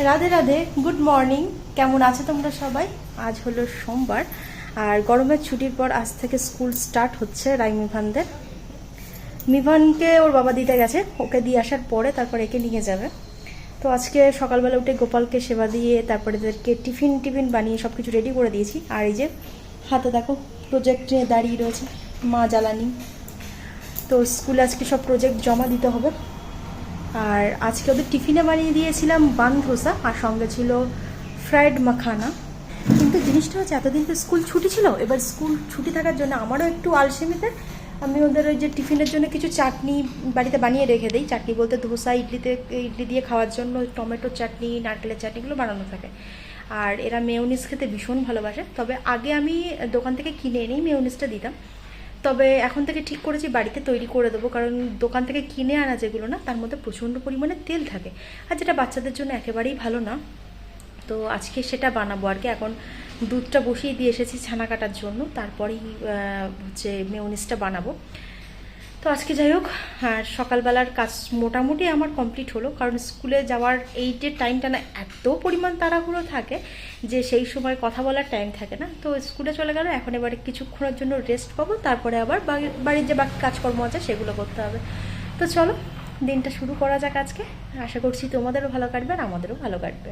Radhe Radhe, good morning. কেমন আছো তোমরা সবাই? আজ হলো সোমবার, আর গরমের ছুটির পর আজ থেকে স্কুল স্টার্ট হচ্ছে মিভানদের। মিভানকে ওর বাবা দিতে গেছে, ওকে দিয়ে আসার পরে তারপর একে নিয়ে যাবে। তো আজকে সকালবেলা উঠে গোপালকে সেবা দিয়ে তারপরে এদেরকে টিফিন বানিয়ে সব কিছু রেডি করে দিয়েছি। আর এই যে হাতে দেখো প্রজেক্ট নিয়ে দাঁড়িয়ে রয়েছে মা জ্বালানি। তো স্কুলে আজকে সব প্রজেক্ট জমা দিতে হবে। আর আজকে ওদের টিফিনে বানিয়ে দিয়েছিলাম বান ধোসা, আর সঙ্গে ছিল ফ্রাইড মাখানা। কিন্তু জিনিসটা হচ্ছে এতদিন তো স্কুল ছুটি ছিল, এবার স্কুল ছুটি থাকার জন্য আমারও একটু আলসেমিতে আমি ওদের ওই যে টিফিনের জন্য কিছু চাটনি বাড়িতে বানিয়ে রেখে দিই। চাটনি বলতে ধোসা, ইডলি দিয়ে খাওয়ার জন্য টমেটোর চাটনি, নারকেলের চাটনিগুলো বানানো থাকে। আর এরা মেয়োনিজ খেতে ভীষণ ভালোবাসে, তবে আগে আমি দোকান থেকে কিনে এনেই মেয়োনিজটা দিতাম। তবে এখন থেকে ঠিক করেছি বাড়িতে তৈরি করে দেবো, কারণ দোকান থেকে কিনে আনা যেগুলো না, তার মধ্যে প্রচণ্ড পরিমাণে তেল থাকে, আর যেটা বাচ্চাদের জন্য একেবারেই ভালো না। তো আজকে সেটা বানাবো আর কি। এখন দুধটা বসিয়ে দিয়ে এসেছি ছানা কাটার জন্য, তারপরেই হচ্ছে মেয়োনিজটা বানাবো। তো আজকে যাই হোক, হ্যাঁ, সকালবেলার কাজ মোটামুটি আমার কমপ্লিট হলো, কারণ স্কুলে যাওয়ার এই যে টাইমটা না এত পরিমাণ তাড়াহুড়ো থাকে যে সেই সময় কথা বলার টাইম থাকে না। তো স্কুলে চলে গেল, এখন এবারে কিছুক্ষণের জন্য রেস্ট পাবো, তারপরে আবার বাড়ির যে বাকি কাজকর্ম আছে সেগুলো করতে হবে। তো চলো দিনটা শুরু করা যাক আজকে। আশা করছি তোমাদেরও ভালো কাটবে আর আমাদেরও ভালো কাটবে।